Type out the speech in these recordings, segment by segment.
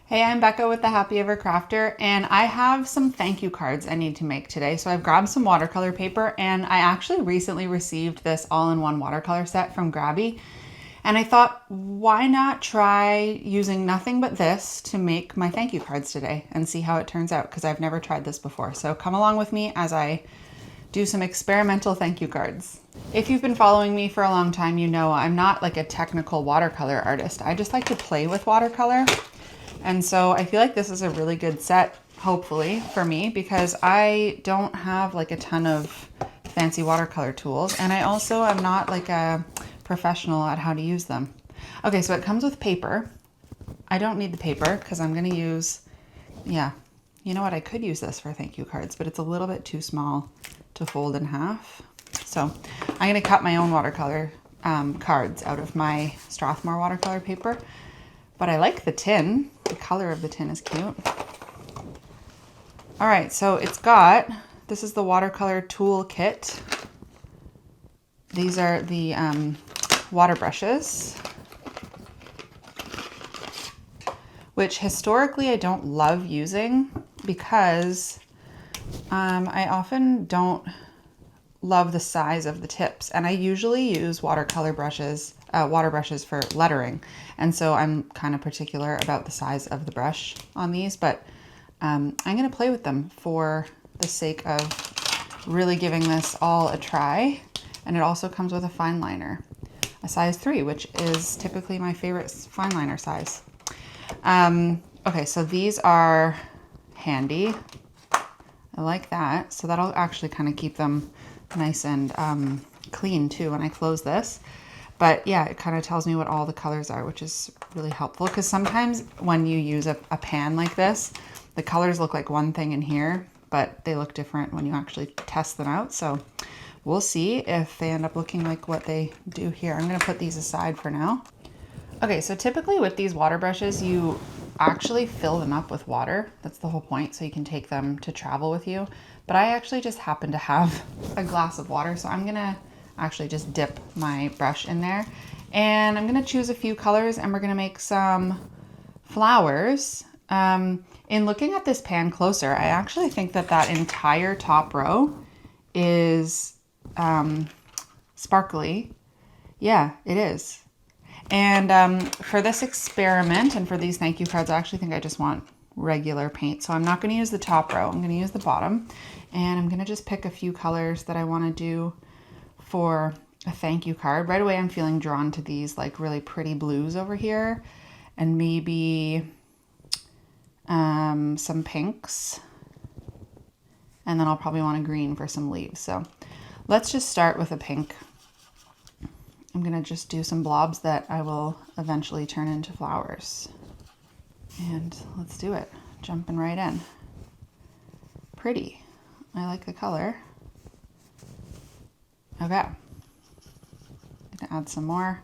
Hey, I'm Becca with the Happy Ever Crafter, and I have some thank you cards I need to make today. So I've grabbed some watercolor paper, and I actually recently received this all-in-one watercolor set from Grabie. And I thought, why not try using nothing but this to make my thank you cards today and see how it turns out, because I've never tried this before. So come along with me as I do some experimental thank you cards. If you've been following me for a long time, you know I'm not like a technical watercolor artist. I just like to play with watercolor. And so I feel like this is a really good set, hopefully, for me, because I don't have like a ton of fancy watercolor tools. And I also am not like a professional at how to use them. Okay, so it comes with paper. I don't need the paper because I'm going to use, you know what? I could use this for thank you cards, but it's a little bit too small to fold in half. So I'm going to cut my own watercolor cards out of my Strathmore watercolor paper. But I like the tin. The color of the tin is cute. All right, so this is the watercolor tool kit. These are the water brushes, which historically I don't love using because I often don't love the size of the tips, and I usually use water brushes for lettering, and so I'm kind of particular about the size of the brush on these, but I'm going to play with them for the sake of really giving this all a try. And it also comes with a fine liner, a size 3, which is typically my favorite fine liner size. Okay, so these are handy. I like that, so that'll actually kind of keep them nice and clean too when I close this. But yeah, it kind of tells me what all the colors are, which is really helpful, because sometimes when you use a pan like this, the colors look like one thing in here, but they look different when you actually test them out. So we'll see if they end up looking like what they do here. I'm going to put these aside for now. Okay, so typically with these water brushes, you actually fill them up with water. That's the whole point, so you can take them to travel with you. But I actually just happen to have a glass of water, so I'm going to actually just dip my brush in there. And I'm going to choose a few colors, and we're going to make some flowers. In looking at this pan closer, I actually think that entire top row is sparkly. Yeah, it is. And for this experiment and for these thank you cards, I actually think I just want regular paint. So I'm not going to use the top row. I'm going to use the bottom. And I'm going to just pick a few colors that I want to do for a thank you card. Right away, I'm feeling drawn to these like really pretty blues over here. And maybe some pinks. And then I'll probably want a green for some leaves. So let's just start with a pink. I'm going to just do some blobs that I will eventually turn into flowers. And let's do it. Jumping right in. Pretty. I like the color. Okay. I'm going to add some more.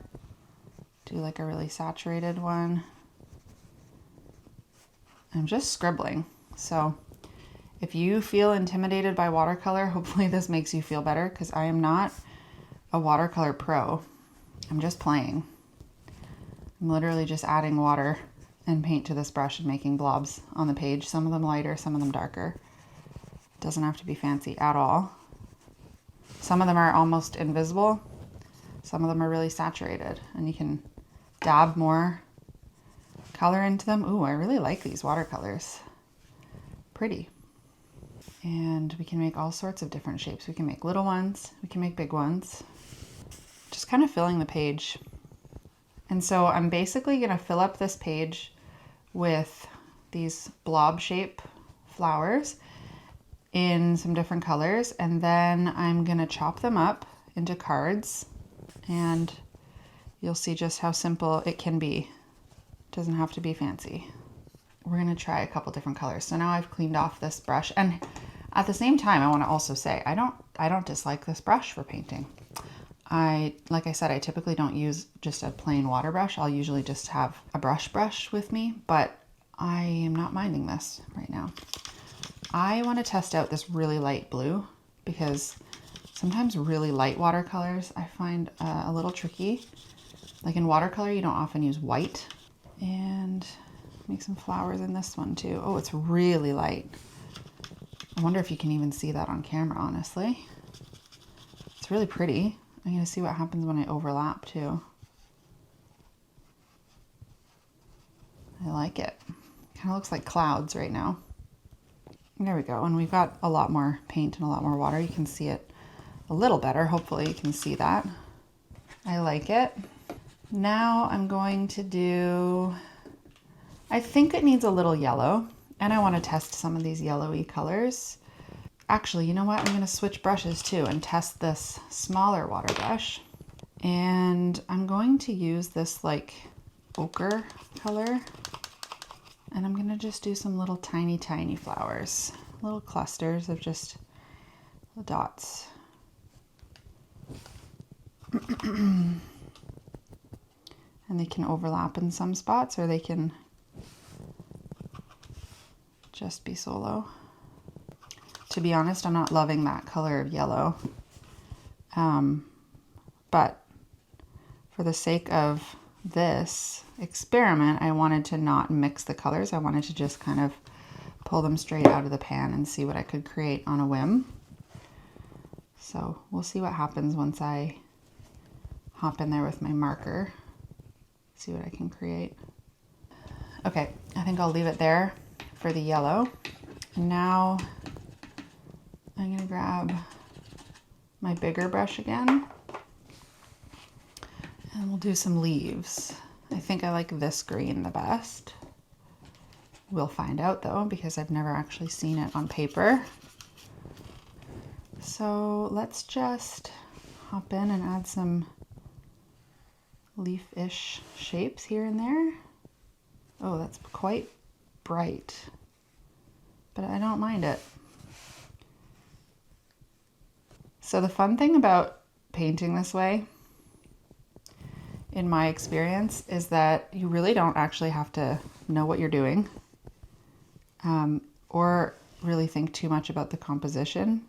Do like a really saturated one. I'm just scribbling. So if you feel intimidated by watercolor, hopefully this makes you feel better, because I am not a watercolor pro. I'm just playing. I'm literally just adding water and paint to this brush and making blobs on the page. Some of them lighter, some of them darker. Doesn't have to be fancy at all. Some of them are almost invisible. Some of them are really saturated, and you can dab more color into them. Ooh, I really like these watercolors. Pretty. And we can make all sorts of different shapes. We can make little ones. We can make big ones. Just kind of filling the page. And so I'm basically going to fill up this page with these blob shape flowers in some different colors, and then I'm going to chop them up into cards, and you'll see just how simple it can be. It doesn't have to be fancy. We're going to try a couple different colors. So now I've cleaned off this brush, and at the same time I want to also say I don't dislike this brush for painting. Like I said, I typically don't use just a plain water brush. I'll usually just have a brush with me, but I am not minding this right now. I want to test out this really light blue, because sometimes really light watercolors I find a little tricky. Like in watercolor, you don't often use white. And Make some flowers in this one too. Oh, it's really light. I wonder if you can even see that on camera, honestly. It's really pretty. I'm gonna see what happens when I overlap too. I like it. Kind of looks like clouds right now. There we go. And we've got a lot more paint and a lot more water. You can see it a little better. Hopefully you can see that. I like it. Now I'm going to do, I think it needs a little yellow, and I want to test some of these yellowy colors. Actually, you know what? I'm going to switch brushes too and test this smaller water brush. And I'm going to use this like ochre color. And I'm going to just do some little tiny, tiny flowers. Little clusters of just the dots. And they can overlap in some spots, or they can just be solo. To be honest, I'm not loving that color of yellow. But for the sake of this experiment, I wanted to not mix the colors. I wanted to just kind of pull them straight out of the pan and see what I could create on a whim. So we'll see what happens once I hop in there with my marker. See what I can create. Okay, I think I'll leave it there for the yellow. And now I'm gonna grab my bigger brush again. And we'll do some leaves. I think I like this green the best. We'll find out though, because I've never actually seen it on paper. So let's just hop in and add some leaf-ish shapes here and there. Oh, that's quite bright, but I don't mind it. So the fun thing about painting this way, in my experience, is that you really don't actually have to know what you're doing, or really think too much about the composition.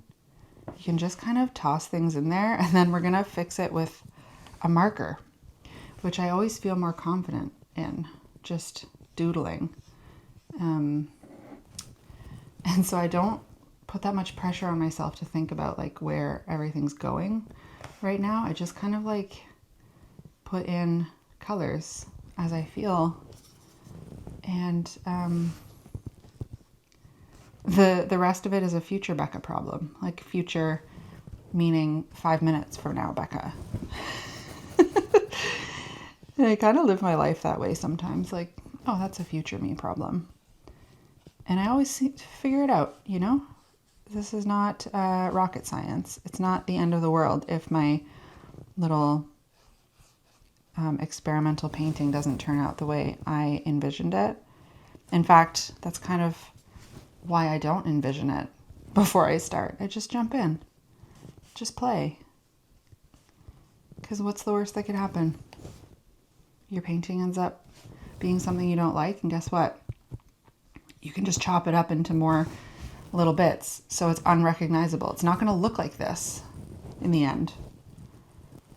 You can just kind of toss things in there, and then we're gonna fix it with a marker, which I always feel more confident in, just doodling. And so I don't put that much pressure on myself to think about like where everything's going right now. I just kind of like put in colors as I feel. And the rest of it is a future Becca problem. Like future meaning 5 minutes from now, Becca. I kind of live my life that way sometimes. Like, oh, that's a future me problem. And I always figure it out, you know? This is not rocket science. It's not the end of the world if my little experimental painting doesn't turn out the way I envisioned it. In fact, that's kind of why I don't envision it before I start. I just jump in, just play. Because what's the worst that could happen? Your painting ends up being something you don't like, and guess what? You can just chop it up into more little bits so it's unrecognizable. It's not going to look like this in the end.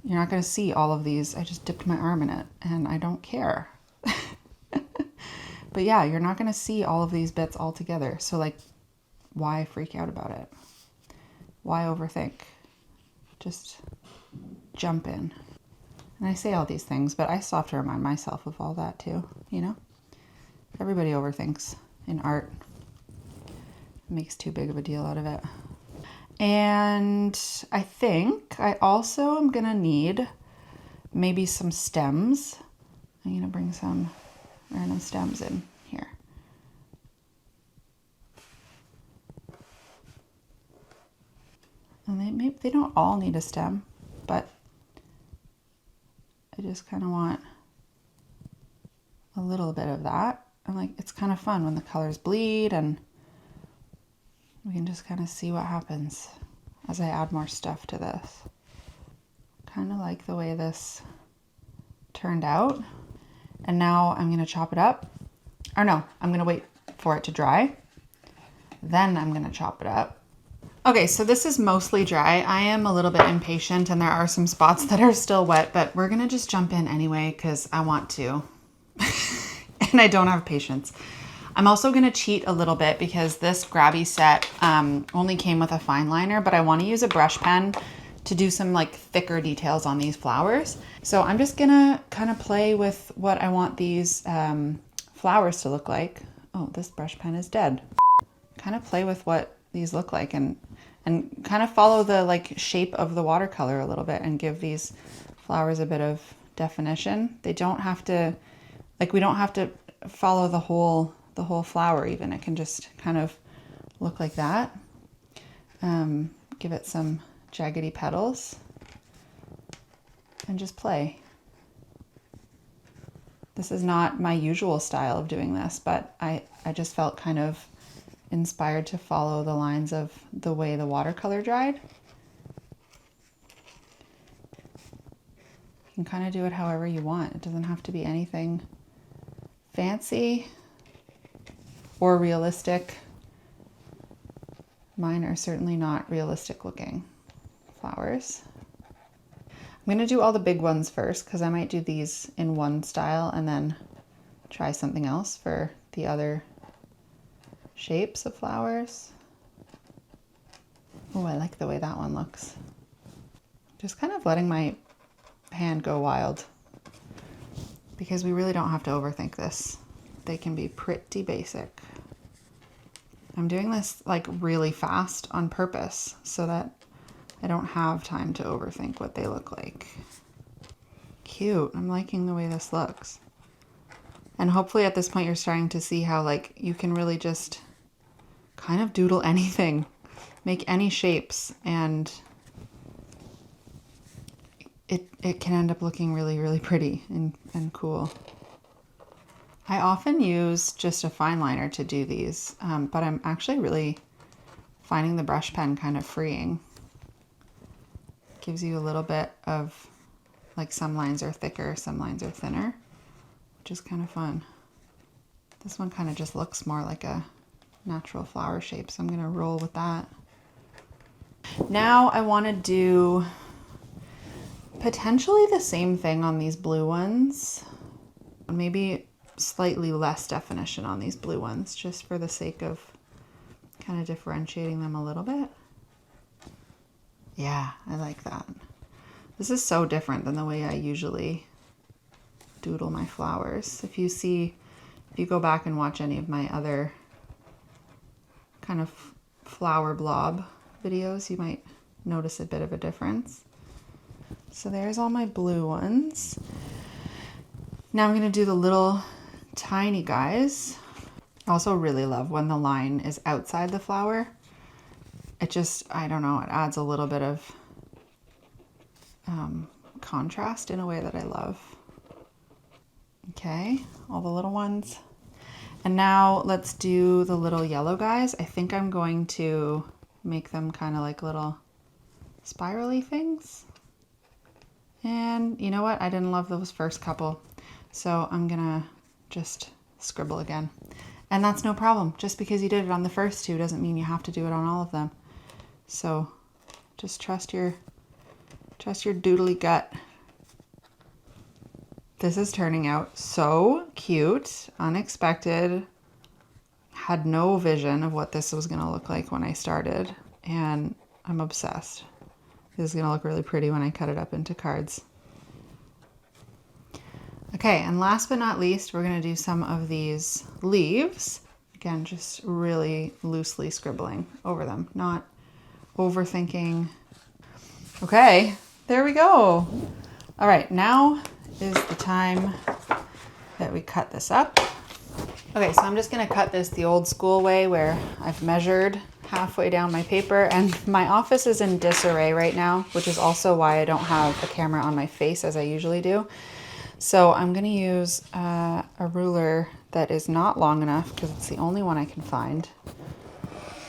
You're not going to see all of these. I just dipped my arm in it and I don't care. But yeah, you're not going to see all of these bits all together. So like, why freak out about it? Why overthink? Just jump in. And I say all these things, but I still have to remind myself of all that too, you know? Everybody overthinks in art. Makes too big of a deal out of it. And I think I also am gonna need maybe some stems. I'm gonna bring some random stems in here. And they don't all need a stem, but I just kind of want a little bit of that. And like, it's kind of fun when the colors bleed, and we can just kind of see what happens as I add more stuff to this. Kind of like the way this turned out. And now I'm going to chop it up. Or no, I'm going to wait for it to dry. Then I'm going to chop it up. Okay, so this is mostly dry. I am a little bit impatient and there are some spots that are still wet, but we're going to just jump in anyway because I want to. and I don't have patience. I'm also going to cheat a little bit because this Grabie set only came with a fine liner, but I want to use a brush pen to do some like thicker details on these flowers. So I'm just going to kind of play with what I want these flowers to look like. Oh, this brush pen is dead. Kind of play with what these look like and kind of follow the like shape of the watercolor a little bit and give these flowers a bit of definition. They don't have to, like, we don't have to follow the whole flower even. It can just kind of look like that. Give it some jaggedy petals and just play. This is not my usual style of doing this, but I just felt kind of inspired to follow the lines of the way the watercolor dried. You can kind of do it however you want. It doesn't have to be anything fancy or realistic. Mine are certainly not realistic looking flowers. I'm going to do all the big ones first because I might do these in one style and then try something else for the other shapes of flowers. Oh, I like the way that one looks. Just kind of letting my hand go wild because we really don't have to overthink this. They can be pretty basic. I'm doing this like really fast on purpose so that I don't have time to overthink what they look like. Cute. I'm liking the way this looks. And hopefully at this point you're starting to see how like you can really just kind of doodle anything, make any shapes, and it can end up looking really, really pretty and cool. I often use just a fine liner to do these, but I'm actually really finding the brush pen kind of freeing. Gives you a little bit of, like, some lines are thicker, some lines are thinner, which is kind of fun. This one kind of just looks more like a natural flower shape, so I'm going to roll with that. Now I want to do potentially the same thing on these blue ones. Maybe slightly less definition on these blue ones, just for the sake of kind of differentiating them a little bit. Yeah, I like that. This is so different than the way I usually doodle my flowers. If you go back and watch any of my other kind of flower blob videos, you might notice a bit of a difference. So there's all my blue ones. Now I'm going to do the little tiny guys. I also really love when the line is outside the flower. It just, I don't know, it adds a little bit of contrast in a way that I love. Okay, all the little ones. And now let's do the little yellow guys. I think I'm going to make them kind of like little spirally things. And you know what? I didn't love those first couple. So I'm gonna just scribble again. And that's no problem. Just because you did it on the first two doesn't mean you have to do it on all of them. So just trust your doodly gut. This is turning out so cute, unexpected. Had no vision of what this was gonna look like when I started, and I'm obsessed. This is gonna look really pretty when I cut it up into cards. Okay, and last but not least, we're gonna do some of these leaves. Again, just really loosely scribbling over them, not overthinking. Okay, there we go. All right, now is the time that we cut this up. Okay, so I'm just gonna cut this the old school way where I've measured halfway down my paper, and my office is in disarray right now, which is also why I don't have a camera on my face as I usually do. So I'm gonna use a ruler that is not long enough because it's the only one I can find,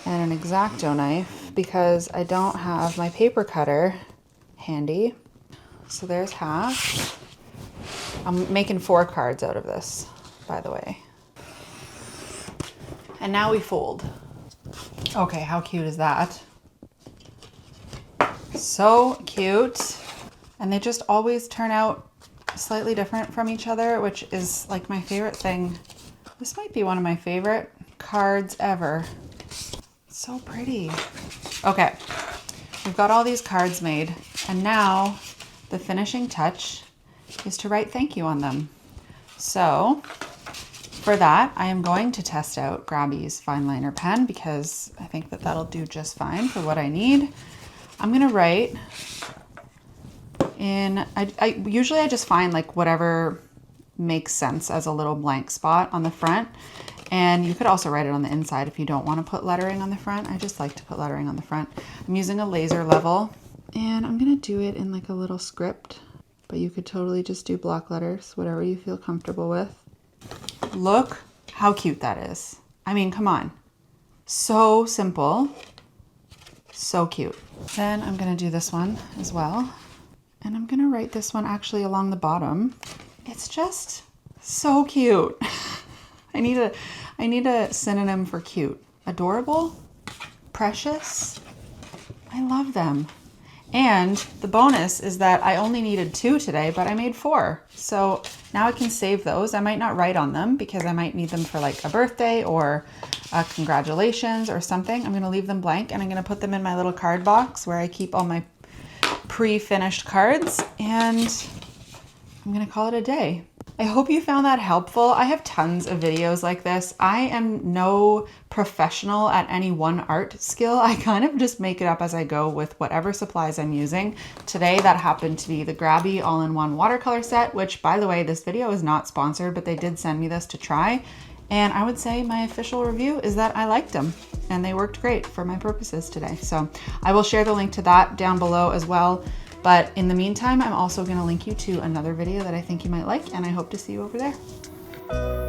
and an X-Acto knife because I don't have my paper cutter handy. So there's half. I'm making 4 cards out of this, by the way. And now we fold. Okay, how cute is that? So cute. And they just always turn out slightly different from each other, which is like my favorite thing This might be one of my favorite cards ever. So pretty. Okay, we've got all these cards made, and now the finishing touch is to write thank you on them. So for that, I am going to test out Grabie's fine liner pen because I think that that'll do just fine for what I need. I'm gonna write in, usually I just find like whatever makes sense as a little blank spot on the front. And you could also write it on the inside if you don't want to put lettering on the front. I just like to put lettering on the front. I'm using a laser level, and I'm gonna do it in like a little script, but you could totally just do block letters, whatever you feel comfortable with. Look how cute that is. I mean, come on. So simple, so cute. Then I'm gonna do this one as well. And I'm gonna write this one actually along the bottom. It's just so cute. I need a synonym for cute. Adorable, precious. I love them. And the bonus is that I only needed 2 today, but I made 4. So now I can save those. I might not write on them because I might need them for like a birthday or a congratulations or something. I'm gonna leave them blank, and I'm gonna put them in my little card box where I keep all my pre-finished cards, and I'm gonna call it a day. I hope you found that helpful. I have tons of videos like this. I am no professional at any one art skill. I kind of just make it up as I go with whatever supplies I'm using. Today that happened to be the Grabie all-in-one watercolor set, which, by the way, this video is not sponsored, but they did send me this to try. And I would say my official review is that I liked them and they worked great for my purposes today. So I will share the link to that down below as well. But in the meantime, I'm also going to link you to another video that I think you might like, and I hope to see you over there.